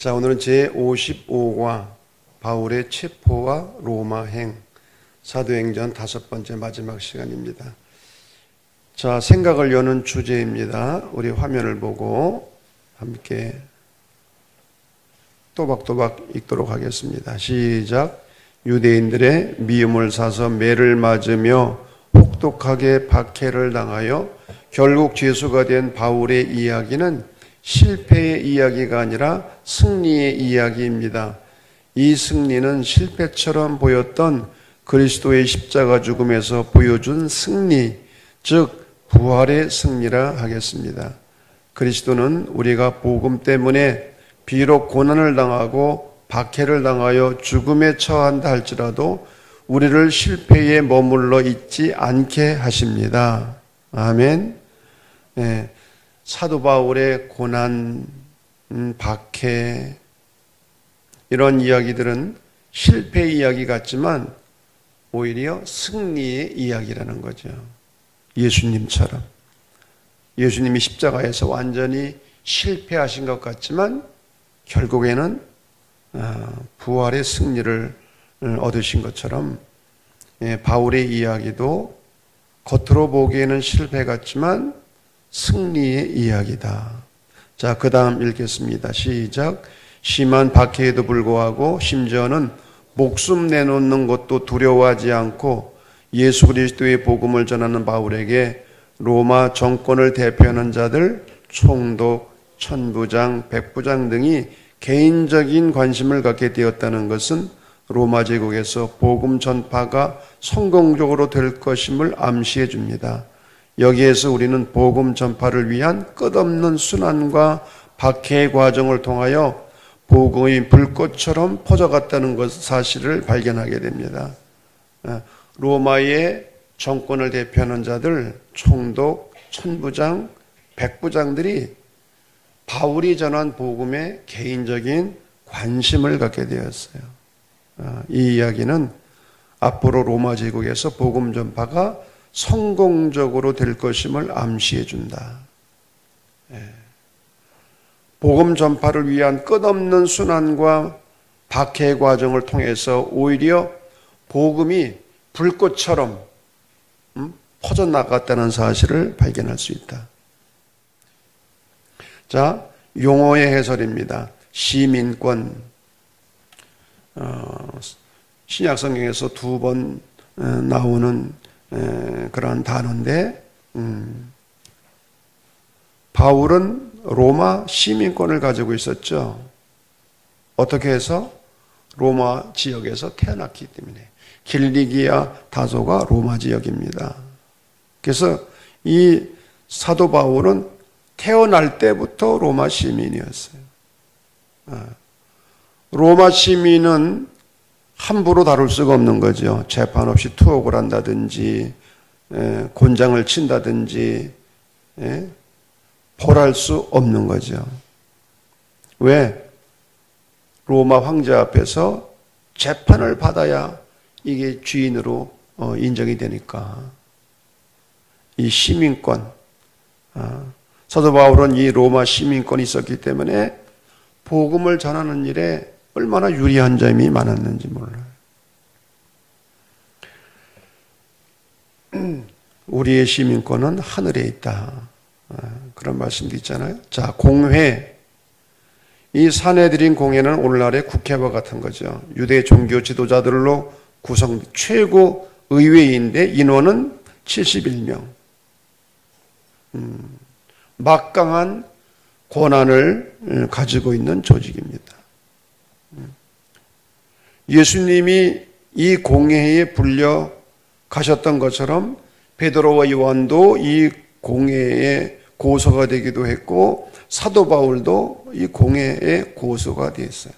자, 오늘은 제55과 바울의 체포와 로마행, 사도행전 5번째 마지막 시간입니다. 자, 생각을 여는 주제입니다. 우리 화면을 보고 함께 또박또박 읽도록 하겠습니다. 시작. 유대인들의 미움을 사서 매를 맞으며 혹독하게 박해를 당하여 결국 죄수가 된 바울의 이야기는 실패의 이야기가 아니라 승리의 이야기입니다. 이 승리는 실패처럼 보였던 그리스도의 십자가 죽음에서 보여준 승리, 즉 부활의 승리라 하겠습니다. 그리스도는 우리가 복음 때문에 비록 고난을 당하고 박해를 당하여 죽음에 처한다 할지라도 우리를 실패에 머물러 있지 않게 하십니다. 아멘. 네. 사도 바울의 고난, 박해, 이런 이야기들은 실패의 이야기 같지만 오히려 승리의 이야기라는 거죠. 예수님처럼. 예수님이 십자가에서 완전히 실패하신 것 같지만 결국에는 부활의 승리를 얻으신 것처럼 바울의 이야기도 겉으로 보기에는 실패 같지만 승리의 이야기다. 자, 그 다음 읽겠습니다. 시작. 심한 박해에도 불구하고 심지어는 목숨 내놓는 것도 두려워하지 않고 예수 그리스도의 복음을 전하는 바울에게 로마 정권을 대표하는 자들, 총독, 천부장, 백부장 등이 개인적인 관심을 갖게 되었다는 것은 로마 제국에서 복음 전파가 성공적으로 될 것임을 암시해 줍니다. 여기에서 우리는 복음 전파를 위한 끝없는 순환과 박해의 과정을 통하여 복음이 불꽃처럼 퍼져갔다는 것 사실을 발견하게 됩니다. 로마의 정권을 대표하는 자들, 총독, 천부장, 백부장들이 바울이 전한 복음에 개인적인 관심을 갖게 되었어요. 이 이야기는 앞으로 로마 제국에서 복음 전파가 성공적으로 될 것임을 암시해 준다. 복음 전파를 위한 끝없는 순환과 박해 과정을 통해서 오히려 복음이 불꽃처럼 퍼져나갔다는 사실을 발견할 수 있다. 자, 용어의 해설입니다. 시민권. 신약 성경에서 2번 나오는 그러한 단어인데, 바울은 로마 시민권을 가지고 있었죠. 어떻게 해서? 로마 지역에서 태어났기 때문에. 길리기아 다소가 로마 지역입니다. 그래서 이 사도 바울은 태어날 때부터 로마 시민이었어요. 로마 시민은 함부로 다룰 수가 없는 거죠. 재판 없이 투옥을 한다든지 곤장을 친다든지 벌할 수 없는 거죠. 왜? 로마 황제 앞에서 재판을 받아야 이게 주인으로 인정이 되니까. 이 시민권, 사도 바울은 이 로마 시민권이 있었기 때문에 복음을 전하는 일에 얼마나 유리한 점이 많았는지 몰라요. 우리의 시민권은 하늘에 있다. 그런 말씀도 있잖아요. 자, 공회. 이 사내들인 공회는 오늘날의 국회와 같은 거죠. 유대 종교 지도자들로 구성 최고 의회인데 인원은 71명. 막강한 권한을 가지고 있는 조직입니다. 예수님이 이 공회에 불려 가셨던 것처럼 베드로와 요한도 이 공회에 고소가 되기도 했고 사도 바울도 이 공회에 고소가 되었어요.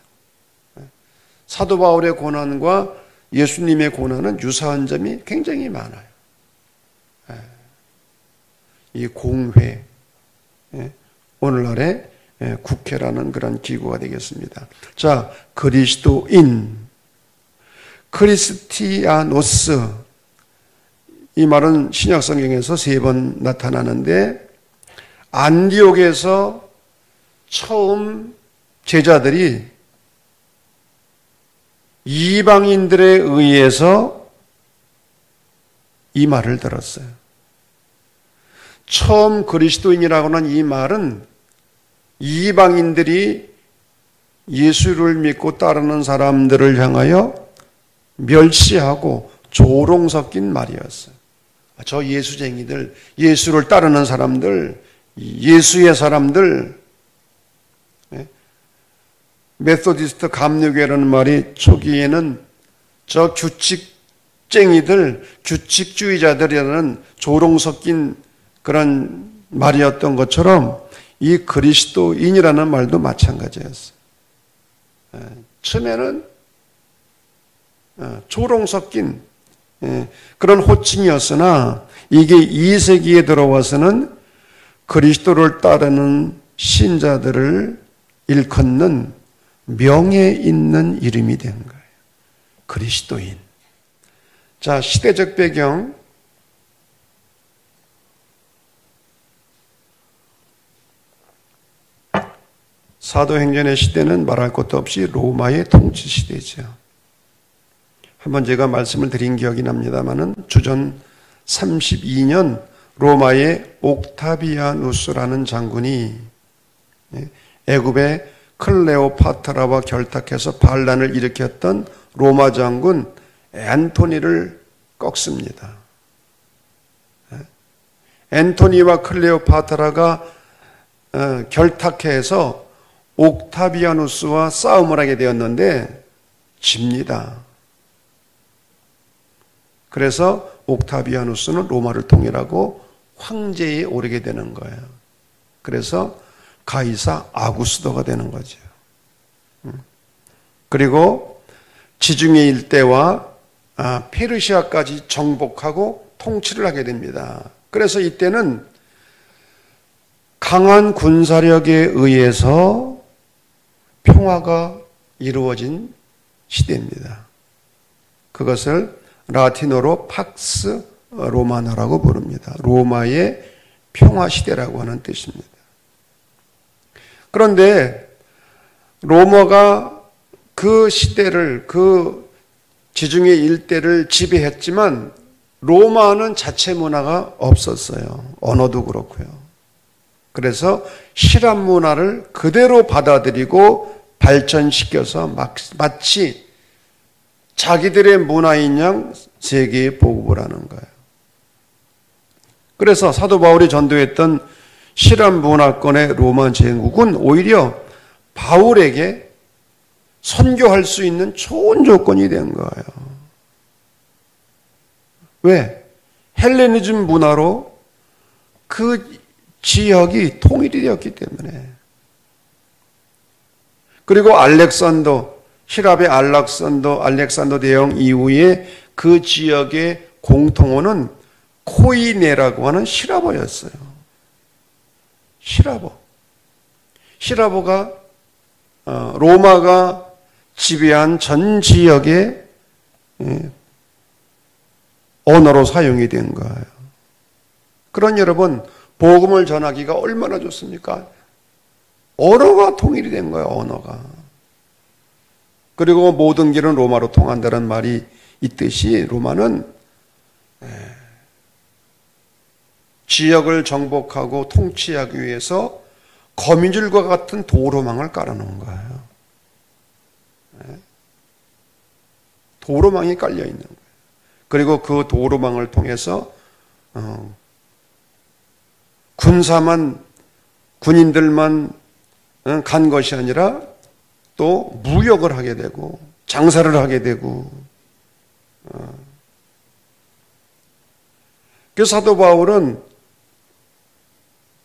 사도 바울의 고난과 예수님의 고난은 유사한 점이 굉장히 많아요. 이 공회, 오늘날의 국회라는 그런 기구가 되겠습니다. 자, 그리스도인, 크리스티아노스, 이 말은 신약 성경에서 3번 나타나는데 안디옥에서 처음 제자들이 이방인들에 의해서 이 말을 들었어요. 처음 그리스도인이라고 하는 이 말은 이방인들이 예수를 믿고 따르는 사람들을 향하여 멸시하고 조롱 섞인 말이었어요. 저 예수쟁이들, 예수를 따르는 사람들, 예수의 사람들, 메소디스트 감리교회라는 말이 초기에는 저 규칙쟁이들, 규칙주의자들이라는 조롱 섞인 그런 말이었던 것처럼 이 그리스도인이라는 말도 마찬가지였어요. 처음에는 조롱 섞인 그런 호칭이었으나 이게 2세기에 들어와서는 그리스도를 따르는 신자들을 일컫는 명예 있는 이름이 된 거예요. 그리스도인. 자, 시대적 배경. 사도행전의 시대는 말할 것도 없이 로마의 통치 시대죠. 한번 제가 말씀을 드린 기억이 납니다마는 주전 32년 로마의 옥타비아누스라는 장군이 애굽의 클레오파트라와 결탁해서 반란을 일으켰던 로마 장군 앤토니를 꺾습니다. 앤토니와 클레오파트라가 결탁해서 옥타비아누스와 싸움을 하게 되었는데 집니다. 그래서 옥타비아누스는 로마를 통일하고 황제에 오르게 되는 거예요. 그래서 가이사 아구스도가 되는 거죠. 그리고 지중해 일대와 페르시아까지 정복하고 통치를 하게 됩니다. 그래서 이때는 강한 군사력에 의해서 평화가 이루어진 시대입니다. 그것을 라틴어로 팍스 로마나라고 부릅니다. 로마의 평화시대라고 하는 뜻입니다. 그런데 로마가 그 시대를, 그 지중해 일대를 지배했지만 로마는 자체 문화가 없었어요. 언어도 그렇고요. 그래서 실합 문화를 그대로 받아들이고 발전시켜서 마치 자기들의 문화인 양 세계에 보급을 하는 거예요. 그래서 사도 바울이 전도했던 실합 문화권의 로마 제국은 오히려 바울에게 선교할 수 있는 좋은 조건이 된 거예요. 왜? 헬레니즘 문화로 그 지역이 통일이 되었기 때문에. 그리고 힐압의 알렉산더 대왕 이후에 그 지역의 공통어는 코이네라고 하는 시라버였어요. 시라버가 로마가 지배한 전 지역의 언어로 사용이 된 거예요. 그런 여러분, 복음을 전하기가 얼마나 좋습니까? 언어가 통일이 된 거예요, 언어가. 그리고 모든 길은 로마로 통한다는 말이 있듯이 로마는 지역을 정복하고 통치하기 위해서 거미줄과 같은 도로망을 깔아놓은 거예요. 도로망이 깔려 있는 거예요. 그리고 그 도로망을 통해서 군인들만 간 것이 아니라 또 무역을 하게 되고 장사를 하게 되고. 그래서 사도 바울은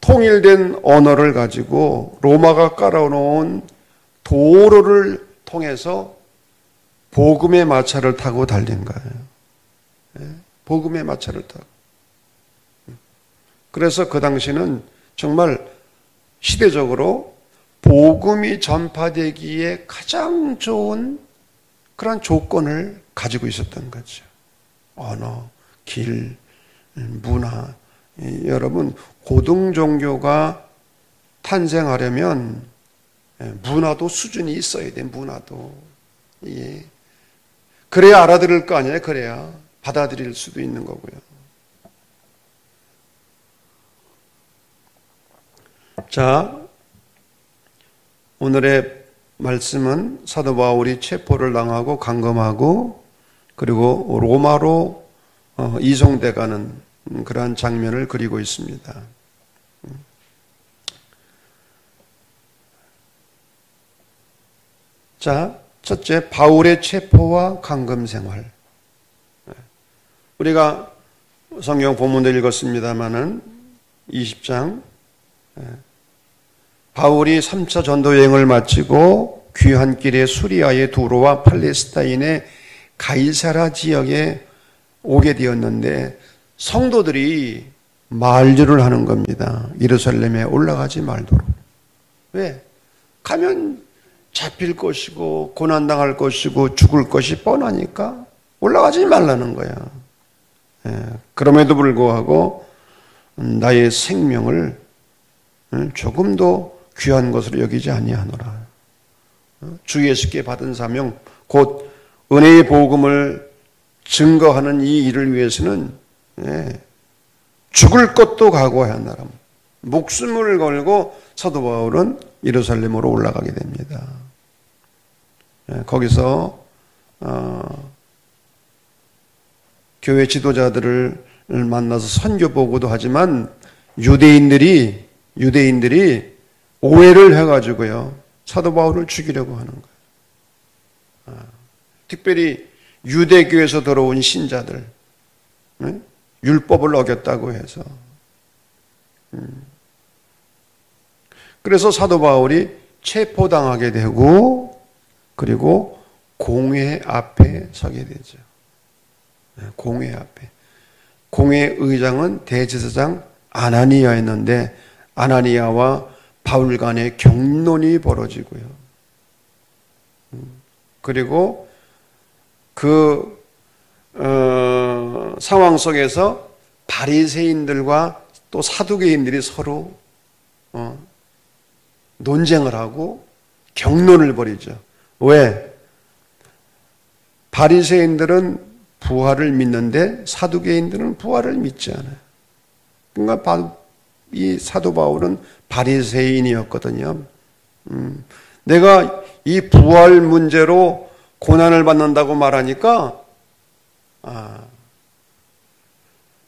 통일된 언어를 가지고 로마가 깔아놓은 도로를 통해서 복음의 마차를 타고 달린 거예요. 복음의 마차를 타고. 그래서 그 당시는 정말 시대적으로 복음이 전파되기에 가장 좋은 그런 조건을 가지고 있었던 거죠. 언어, 길, 문화. 여러분, 고등 종교가 탄생하려면 문화도 수준이 있어야 돼. 문화도. 예. 그래야 알아들을 거 아니에요. 그래야 받아들일 수도 있는 거고요. 자, 오늘의 말씀은 사도 바울이 체포를 당하고 감금하고 그리고 로마로 이송돼가는 그러한 장면을 그리고 있습니다. 자, 첫째, 바울의 체포와 감금 생활. 우리가 성경 본문도 읽었습니다마는 20장 바울이 3차 전도 여행을 마치고 귀한 길에 수리아의 두로와 팔레스타인의 가이사라 지역에 오게 되었는데 성도들이 만류를 하는 겁니다. 예루살렘에 올라가지 말도록. 왜? 가면 잡힐 것이고 고난당할 것이고 죽을 것이 뻔하니까 올라가지 말라는 거야. 그럼에도 불구하고 나의 생명을 조금도 귀한 것으로 여기지 아니하노라. 주 예수께 받은 사명, 곧 은혜의 복음을 증거하는 이 일을 위해서는 죽을 것도 각오해야 한다. 목숨을 걸고 사도 바울은 예루살렘으로 올라가게 됩니다. 거기서 교회 지도자들을 만나서 선교 보고도 하지만 유대인들이 오해를 해가지고요 사도 바울을 죽이려고 하는 거예요. 특별히 유대교에서 들어온 신자들, 율법을 어겼다고 해서. 그래서 사도 바울이 체포당하게 되고 그리고 공회 앞에 서게 되죠. 공회 앞에. 공회 의장은 대제사장 아나니아였는데 아나니아와 바울 간의 격론이 벌어지고요. 그리고 그 상황 속에서 바리새인들과 또 사두개인들이 서로 논쟁을 하고 격론을 벌이죠. 왜? 바리새인들은 부활을 믿는데 사두개인들은 부활을 믿지 않아요. 그러니까 이 사도 바울은 바리새인이었거든요. 내가 이 부활 문제로 고난을 받는다고 말하니까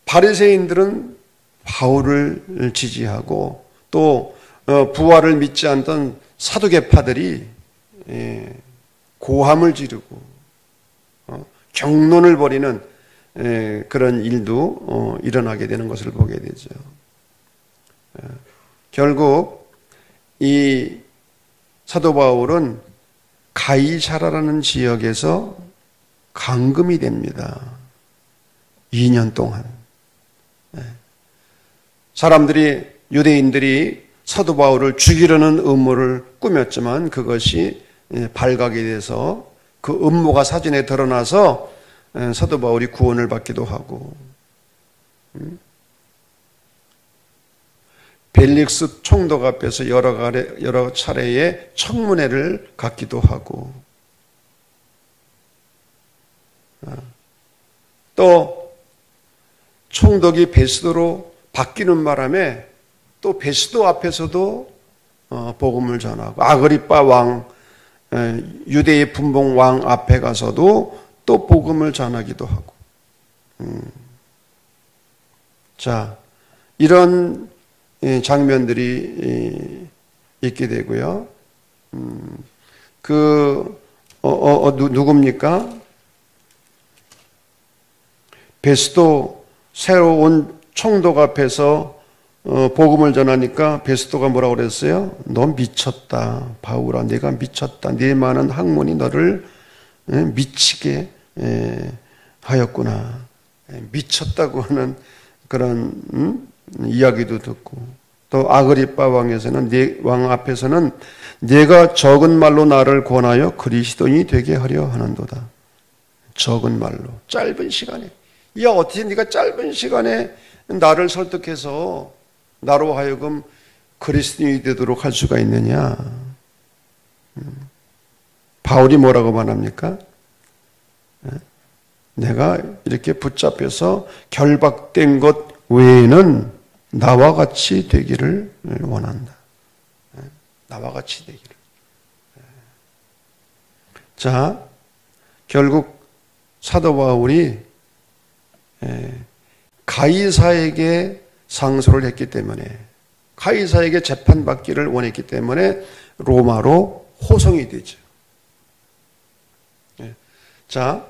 바리새인들은 바울을 지지하고 또 부활을 믿지 않던 사두개파들이 고함을 지르고 격론을 벌이는 그런 일도 일어나게 되는 것을 보게 되죠. 결국 이 사도 바울은 가이사라라는 지역에서 감금이 됩니다. 2년 동안. 사람들이 유대인들이 사도 바울을 죽이려는 음모를 꾸몄지만 그것이 발각이 돼서 그 음모가 사진에 드러나서 사도 바울이 구원을 받기도 하고 벨릭스 총독 앞에서 여러 차례의 청문회를 갖기도 하고 또 총독이 베스도로 바뀌는 바람에 또 베스도 앞에서도 복음을 전하고 아그리빠 왕 유대의 분봉 왕 앞에 가서도 또 복음을 전하기도 하고 자 이런 장면들이 있게 되고요. 누굽니까? 베스도 새로 온 총독 앞에서 복음을 전하니까 베스도가 뭐라고 그랬어요? 너 미쳤다. 바울아, 네가 미쳤다. 네 많은 학문이 너를 미치게 하였구나. 미쳤다고 하는 그런 이야기도 듣고 또 아그리빠 왕 앞에서는 네가 적은 말로 나를 권하여 그리스도인이 되게 하려 하는도다. 적은 말로 짧은 시간에 야 어떻게 네가 짧은 시간에 나를 설득해서 나로 하여금 그리스도인이 되도록 할 수가 있느냐. 바울이 뭐라고 말합니까? 내가 이렇게 붙잡혀서 결박된 것 외에는 나와 같이 되기를 원한다. 나와 같이 되기를. 자, 결국 사도 바울이 가이사에게 상소를 했기 때문에, 가이사에게 재판받기를 원했기 때문에 로마로 호송이 되죠. 자,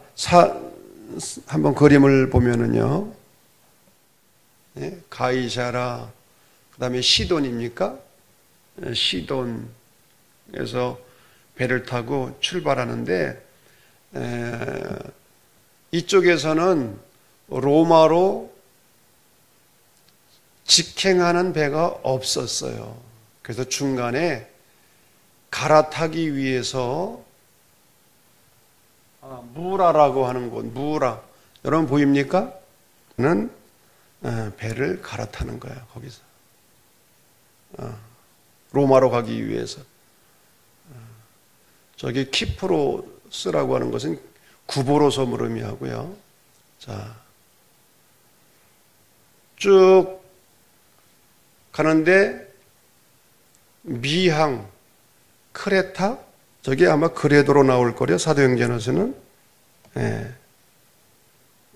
한번 그림을 보면은요, 가이사라, 그 다음에 시돈입니까? 시돈에서 배를 타고 출발하는데, 이쪽에서는 로마로 직행하는 배가 없었어요. 그래서 중간에 갈아타기 위해서 무라라고 하는 곳, 무라. 여러분 보입니까? 는 배를 갈아타는 거야, 거기서. 로마로 가기 위해서. 저기 키프로스라고 하는 것은 구보로 섬을 의미하고요. 자, 쭉 가는데 미항, 크레타, 저게 아마 그레도로 나올 거래요. 사도행전에서는.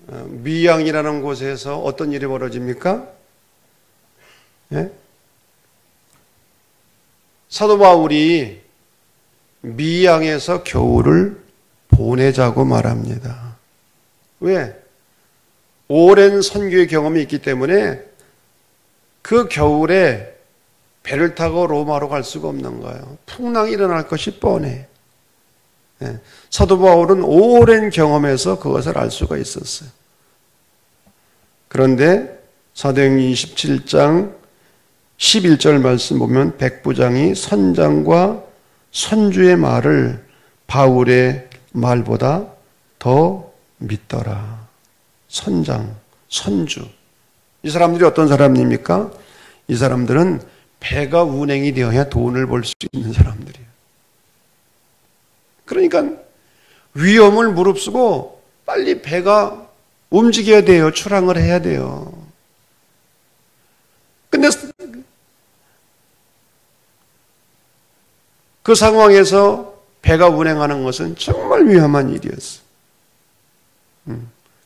미항이라는 곳에서 어떤 일이 벌어집니까? 사도 바울이 미항에서 겨울을 보내자고 말합니다. 왜? 오랜 선교의 경험이 있기 때문에 그 겨울에 배를 타고 로마로 갈 수가 없는 거예요. 풍랑이 일어날 것이 뻔해. 사도 바울은 오랜 경험에서 그것을 알 수가 있었어요. 그런데 사도행전 27장 11절 말씀 보면 백부장이 선장과 선주의 말을 바울의 말보다 더 믿더라. 선장, 선주. 이 사람들이 어떤 사람입니까? 이 사람들은 배가 운행이 되어야 돈을 벌 수 있는 사람들이에요. 그러니까 위험을 무릅쓰고 빨리 배가 움직여야 돼요. 출항을 해야 돼요. 근데 그 상황에서 배가 운행하는 것은 정말 위험한 일이었어요.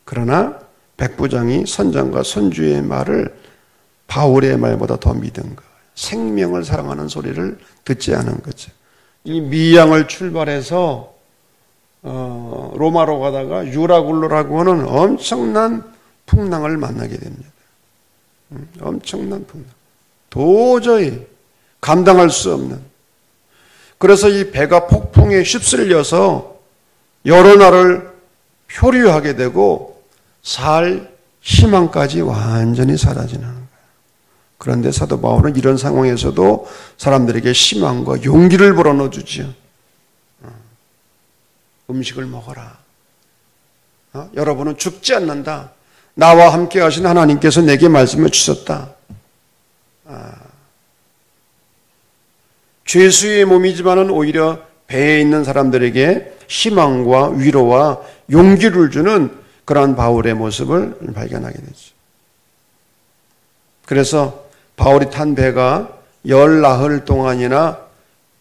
그러나 백부장이 선장과 선주의 말을 바울의 말보다 더 믿은 거예요. 생명을 사랑하는 소리를 듣지 않은 거죠. 이 미양을 출발해서 로마로 가다가 유라굴로라고 하는 엄청난 풍랑을 만나게 됩니다. 엄청난 풍랑. 도저히 감당할 수 없는. 그래서 이 배가 폭풍에 휩쓸려서 여러 날을 표류하게 되고 살 희망까지 완전히 사라지는 거예요. 그런데 사도 바울은 이런 상황에서도 사람들에게 희망과 용기를 불어넣어주지요. 음식을 먹어라. 여러분은 죽지 않는다. 나와 함께 하신 하나님께서 내게 말씀해 주셨다. 죄수의 몸이지만은 오히려 배에 있는 사람들에게 희망과 위로와 용기를 주는 그러한 바울의 모습을 발견하게 되죠. 그래서 바울이 탄 배가 열나흘 동안이나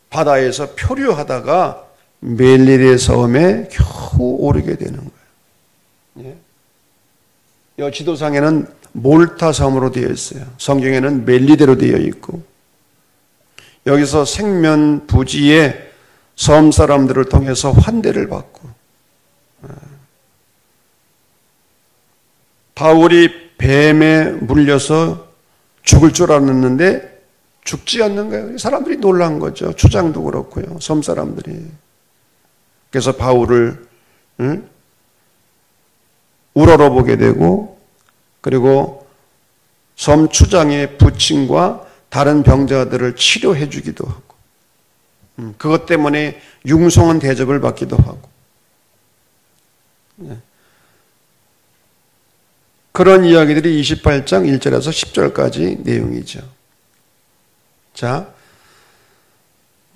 바다에서 표류하다가 멜리데 섬에 겨우 오르게 되는 거예요. 이 지도상에는 몰타 섬으로 되어 있어요. 성경에는 멜리데로 되어 있고, 여기서 생면 부지에 섬 사람들을 통해서 환대를 받고, 바울이 뱀에 물려서 죽을 줄 알았는데 죽지 않는 거예요. 사람들이 놀란 거죠. 주장도 그렇고요. 섬 사람들이. 그래서 바울을 우러러보게 되고, 그리고 섬 추장의 부친과 다른 병자들을 치료해 주기도 하고, 그것 때문에 융성한 대접을 받기도 하고, 그런 이야기들이 28장 1절에서 10절까지 내용이죠. 자,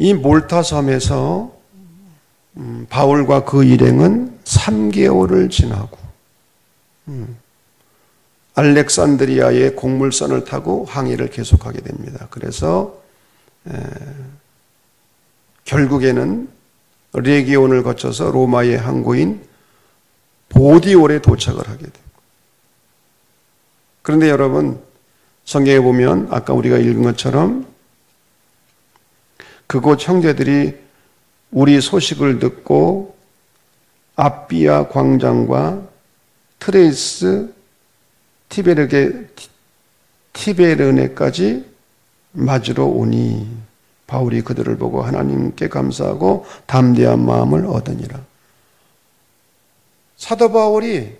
이 몰타 섬에서 바울과 그 일행은 3개월을 지나고 알렉산드리아의 곡물선을 타고 항해를 계속하게 됩니다. 그래서 결국에는 레기온을 거쳐서 로마의 항구인 보디올에 도착을 하게 됩니다. 그런데 여러분, 성경에 보면 아까 우리가 읽은 것처럼 그곳 형제들이 우리 소식을 듣고 앞비아 광장과 트레이스 티베르네까지 맞으러 오니 바울이 그들을 보고 하나님께 감사하고 담대한 마음을 얻으니라. 사도 바울이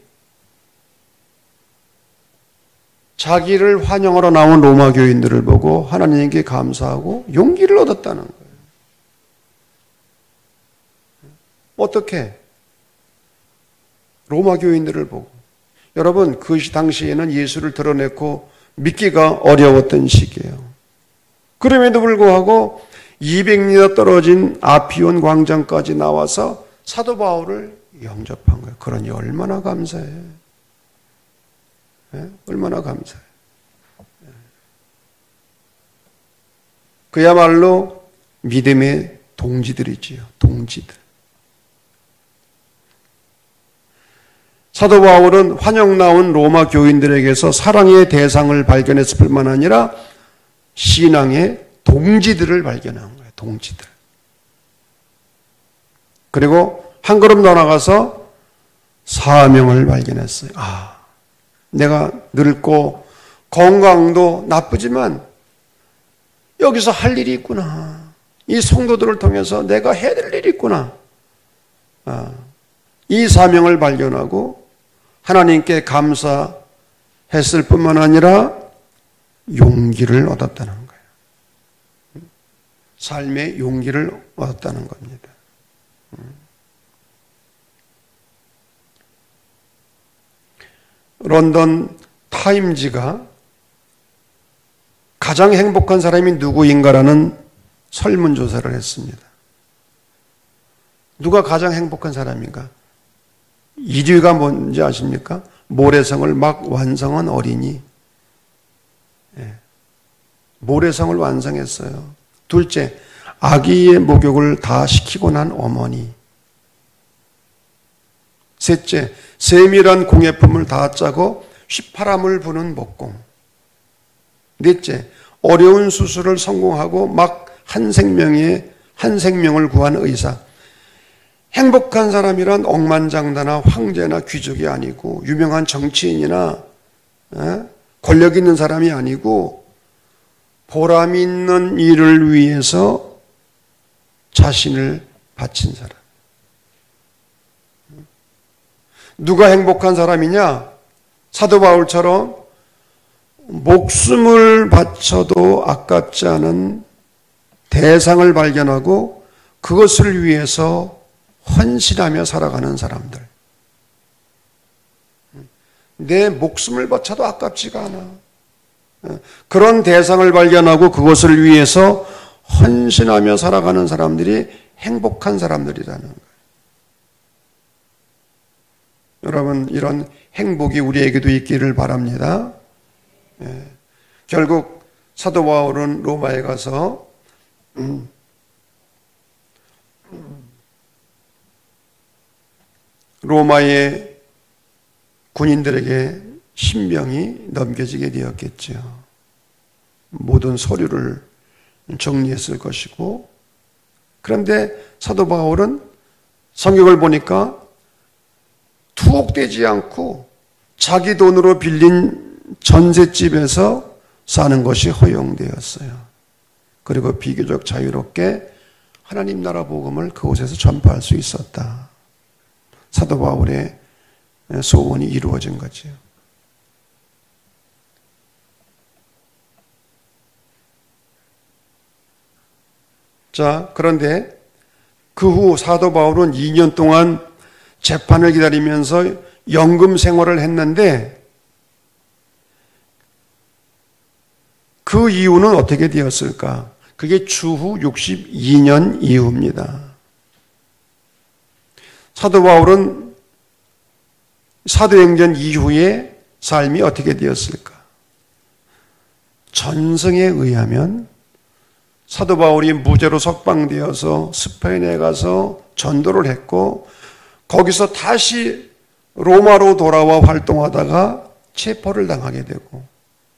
자기를 환영하러 나온 로마 교인들을 보고 하나님께 감사하고 용기를 얻었다는 거예요. 어떻게? 로마 교인들을 보고. 여러분, 그 당시에는 예수를 드러내고 믿기가 어려웠던 시기예요. 그럼에도 불구하고 200리나 떨어진 아피온 광장까지 나와서 사도 바울을 영접한 거예요. 그러니 얼마나 감사해. 네? 얼마나 감사해. 그야말로 믿음의 동지들이지요. 동지들. 사도 바울은 환영 나온 로마 교인들에게서 사랑의 대상을 발견했을 뿐만 아니라 신앙의 동지들을 발견한 거예요. 동지들. 그리고 한 걸음 더 나가서 사명을 발견했어요. 내가 늙고 건강도 나쁘지만 여기서 할 일이 있구나. 이 성도들을 통해서 내가 해야 될 일이 있구나. 이 사명을 발견하고 하나님께 감사했을 뿐만 아니라 용기를 얻었다는 거예요. 삶의 용기를 얻었다는 겁니다. 런던 타임지가 가장 행복한 사람이 누구인가라는 설문조사를 했습니다. 누가 가장 행복한 사람인가? 1위가 뭔지 아십니까? 모래성을 막 완성한 어린이. 모래성을 완성했어요. 둘째, 아기의 목욕을 다 시키고 난 어머니. 셋째, 세밀한 공예품을 다 짜고 휘파람을 부는 목공. 넷째, 어려운 수술을 성공하고 막 한 생명을 구한 의사. 행복한 사람이란 억만장자나 황제나 귀족이 아니고 유명한 정치인이나 권력 있는 사람이 아니고 보람 있는 일을 위해서 자신을 바친 사람. 누가 행복한 사람이냐? 사도 바울처럼 목숨을 바쳐도 아깝지 않은 대상을 발견하고 그것을 위해서 헌신하며 살아가는 사람들. 내 목숨을 바쳐도 아깝지가 않아. 그런 대상을 발견하고 그것을 위해서 헌신하며 살아가는 사람들이 행복한 사람들이라는 거예요. 여러분, 이런 행복이 우리에게도 있기를 바랍니다. 결국 사도 바울은 로마에 가서 로마의 군인들에게 신병이 넘겨지게 되었겠죠. 모든 서류를 정리했을 것이고, 그런데 사도 바울은 성경을 보니까 투옥되지 않고 자기 돈으로 빌린 전셋집에서 사는 것이 허용되었어요. 그리고 비교적 자유롭게 하나님 나라 복음을 그곳에서 전파할 수 있었다. 사도 바울의 소원이 이루어진 거죠. 자, 그런데 그 후 사도 바울은 2년 동안 재판을 기다리면서 연금 생활을 했는데 그 이유는 어떻게 되었을까? 그게 주후 62년 이후입니다. 사도 바울은 사도행전 이후에 삶이 어떻게 되었을까? 전성에 의하면 사도 바울이 무죄로 석방되어서 스페인에 가서 전도를 했고 거기서 다시 로마로 돌아와 활동하다가 체포를 당하게 되고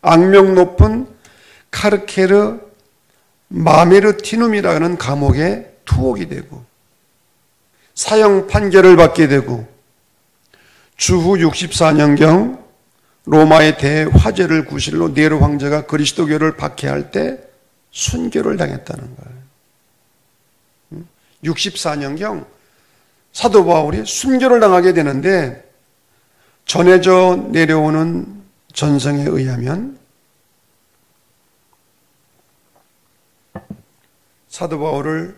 악명 높은 카르케르 마메르티눔이라는 감옥에 투옥이 되고 사형 판결을 받게 되고 주후 64년경 로마의 대화재를 구실로 네로 황제가 그리스도교를 박해할 때 순교를 당했다는 거예요. 64년경 사도 바울이 순교를 당하게 되는데 전해져 내려오는 전성에 의하면 사도 바울을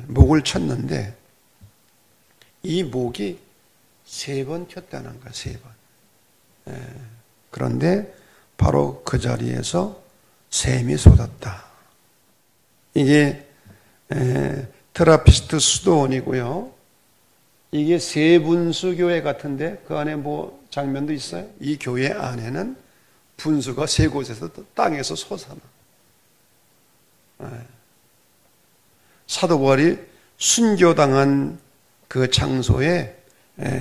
목을 쳤는데 이 목이 3번 쳤다는 거야, 3번. 그런데 바로 그 자리에서 샘이 쏟았다. 이게 트라피스트 수도원이고요. 이게 세분수 교회 같은데 그 안에 뭐 장면도 있어요? 이 교회 안에는 분수가 3곳에서 땅에서 솟아나. 사도 바울이 순교당한 그 장소에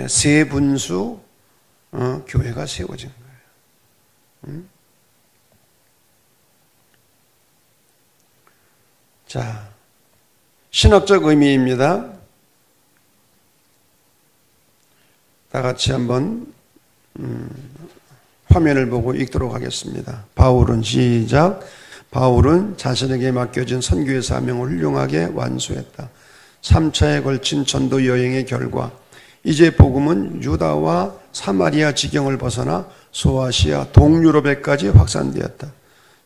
세분수 교회가 세워진 거예요. 자, 신학적 의미입니다. 다 같이 한번 화면을 보고 읽도록 하겠습니다. 바울은 시작. 바울은 자신에게 맡겨진 선교의 사명을 훌륭하게 완수했다. 3차에 걸친 전도 여행의 결과 이제 복음은 유다와 사마리아 지경을 벗어나 소아시아 동유럽에까지 확산되었다.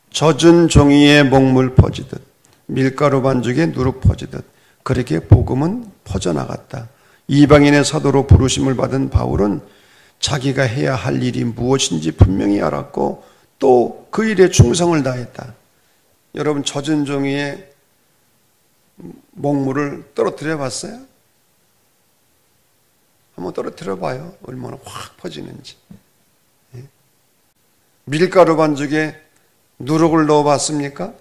젖은 종이에 먹물 퍼지듯 밀가루 반죽에 누룩 퍼지듯 그렇게 복음은 퍼져나갔다. 이방인의 사도로 부르심을 받은 바울은 자기가 해야 할 일이 무엇인지 분명히 알았고 또 그 일에 충성을 다했다. 여러분 젖은 종이에 먹물을 떨어뜨려 봤어요? 한번 떨어뜨려 봐요. 얼마나 확 퍼지는지. 밀가루 반죽에 누룩을 넣어 봤습니까?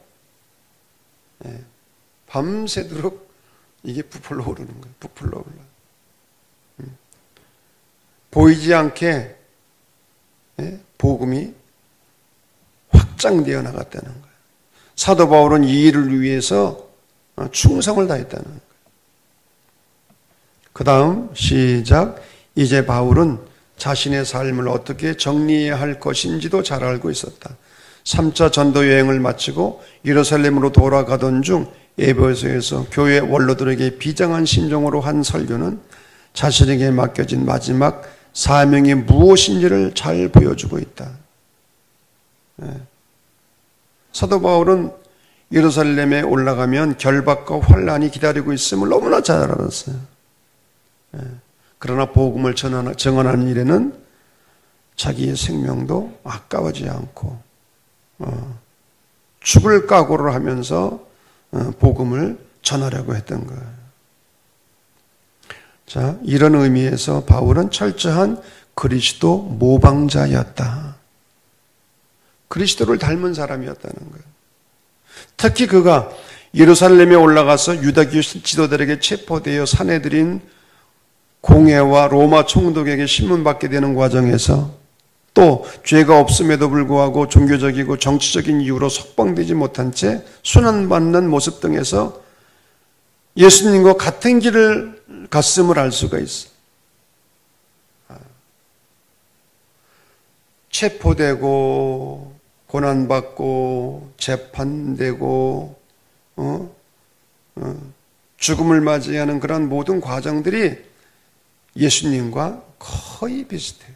밤새도록 이게 부풀러 오르는 거예요. 부풀러 올라. 보이지 않게 복음이 확장되어 나갔다는 거예요. 사도 바울은 이 일을 위해서 충성을 다했다는 거예요. 그 다음 시작. 이제 바울은 자신의 삶을 어떻게 정리해야 할 것인지도 잘 알고 있었다. 3차 전도 여행을 마치고 예루살렘으로 돌아가던 중 에베소에서 교회 원로들에게 비장한 심정으로 한 설교는 자신에게 맡겨진 마지막 사명이 무엇인지를 잘 보여주고 있다. 사도 바울은 예루살렘에 올라가면 결박과 환란이 기다리고 있음을 너무나 잘 알았어요. 그러나 복음을 전하는 일에는 자기의 생명도 아까워지 않고 죽을 각오를 하면서 복음을 전하려고 했던 거예요. 자, 이런 의미에서 바울은 철저한 그리스도 모방자였다. 그리스도를 닮은 사람이었다는 거예요. 특히 그가 예루살렘에 올라가서 유다교 지도들에게 체포되어 사내들인 공회와 로마 총독에게 신문받게 되는 과정에서 또 죄가 없음에도 불구하고 종교적이고 정치적인 이유로 석방되지 못한 채 순환받는 모습 등에서 예수님과 같은 길을 갔음을 알 수가 있어. 체포되고 고난받고 재판되고 죽음을 맞이하는 그런 모든 과정들이 예수님과 거의 비슷해요.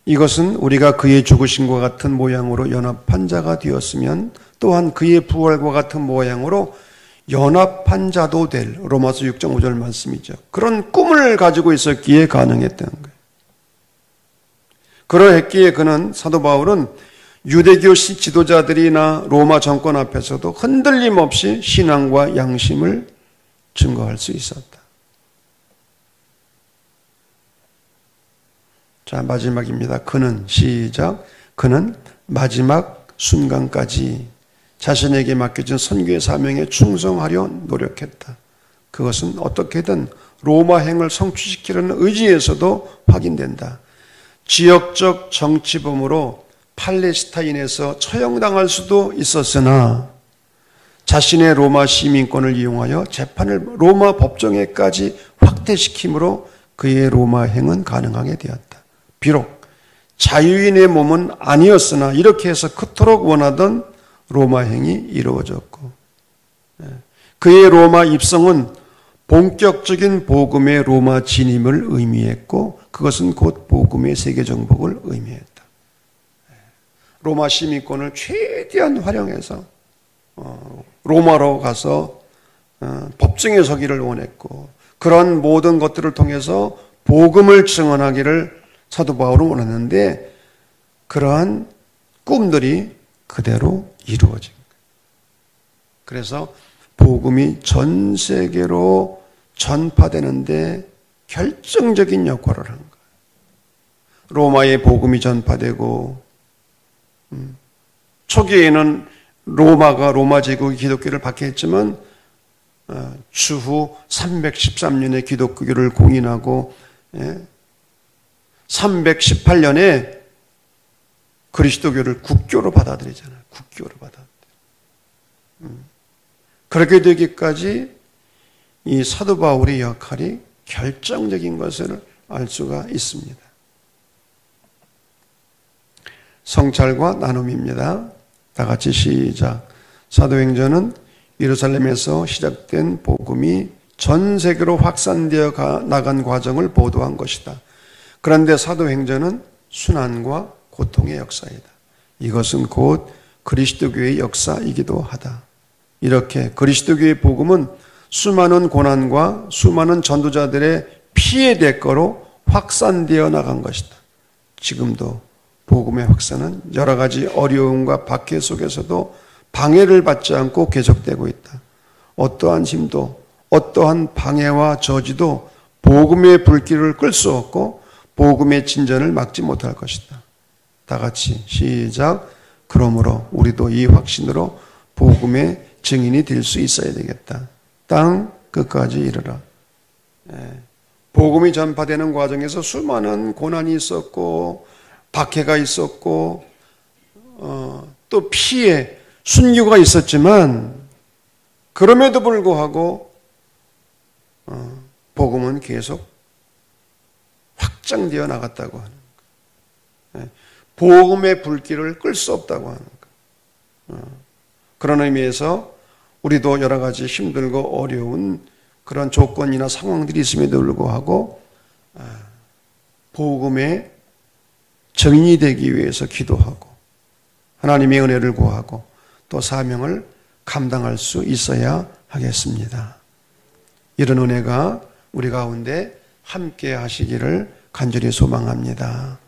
이것은 우리가 그의 죽으심과 같은 모양으로 연합한 자가 되었으면 또한 그의 부활과 같은 모양으로 연합한 자도 될 로마서 6장 5절 말씀이죠. 그런 꿈을 가지고 있었기에 가능했다는 거예요. 그러했기에 그는, 사도 바울은 유대교 지도자들이나 로마 정권 앞에서도 흔들림 없이 신앙과 양심을 증거할 수 있었다. 자, 마지막입니다. 그는, 시작. 그는 마지막 순간까지 자신에게 맡겨진 선교의 사명에 충성하려 노력했다. 그것은 어떻게든 로마행을 성취시키려는 의지에서도 확인된다. 지역적 정치범으로 팔레스타인에서 처형당할 수도 있었으나 자신의 로마 시민권을 이용하여 재판을 로마 법정에까지 확대시킴으로 그의 로마행은 가능하게 되었다. 비록 자유인의 몸은 아니었으나 이렇게 해서 그토록 원하던 로마행이 이루어졌고, 그의 로마 입성은 본격적인 복음의 로마 진임을 의미했고, 그것은 곧 복음의 세계 정복을 의미했다. 로마 시민권을 최대한 활용해서 로마로 가서 법정에 서기를 원했고, 그런 모든 것들을 통해서 복음을 증언하기를 사도 바울은 원했는데, 그러한 꿈들이 그대로 이루어진 거예요. 그래서 복음이 전 세계로 전파되는데 결정적인 역할을 한 거예요. 로마의 복음이 전파되고, 초기에는 로마 제국이 기독교를 박해했지만 추후 313년에 기독교를 공인하고 318년에 그리스도교를 국교로 받아들이잖아요. 국교로 받아들여요. 그렇게 되기까지 이 사도 바울의 역할이 결정적인 것을 알 수가 있습니다. 성찰과 나눔입니다. 다 같이 시작. 사도행전은 예루살렘에서 시작된 복음이 전 세계로 확산되어 나간 과정을 보도한 것이다. 그런데 사도행전은 순환과 고통의 역사이다. 이것은 곧 그리스도교의 역사이기도 하다. 이렇게 그리스도교의 복음은 수많은 고난과 수많은 전도자들의 피해 대가로 확산되어 나간 것이다. 지금도 복음의 확산은 여러 가지 어려움과 박해 속에서도 방해를 받지 않고 계속되고 있다. 어떠한 힘도 어떠한 방해와 저지도 복음의 불길을 끌 수 없고 복음의 진전을 막지 못할 것이다. 다 같이 시작. 그러므로 우리도 이 확신으로 복음의 증인이 될 수 있어야 되겠다. 땅 끝까지 이르라. 복음이 전파되는 과정에서 수많은 고난이 있었고 박해가 있었고 또 피해, 순교가 있었지만 그럼에도 불구하고 복음은 계속 확장되어 나갔다고 하는 거예요. 복음의 불길을 끌 수 없다고 하는 거예요. 그런 의미에서 우리도 여러 가지 힘들고 어려운 그런 조건이나 상황들이 있음에도 불구하고 복음의 증인이 되기 위해서 기도하고 하나님의 은혜를 구하고 또 사명을 감당할 수 있어야 하겠습니다. 이런 은혜가 우리 가운데 함께 하시기를 간절히 소망합니다.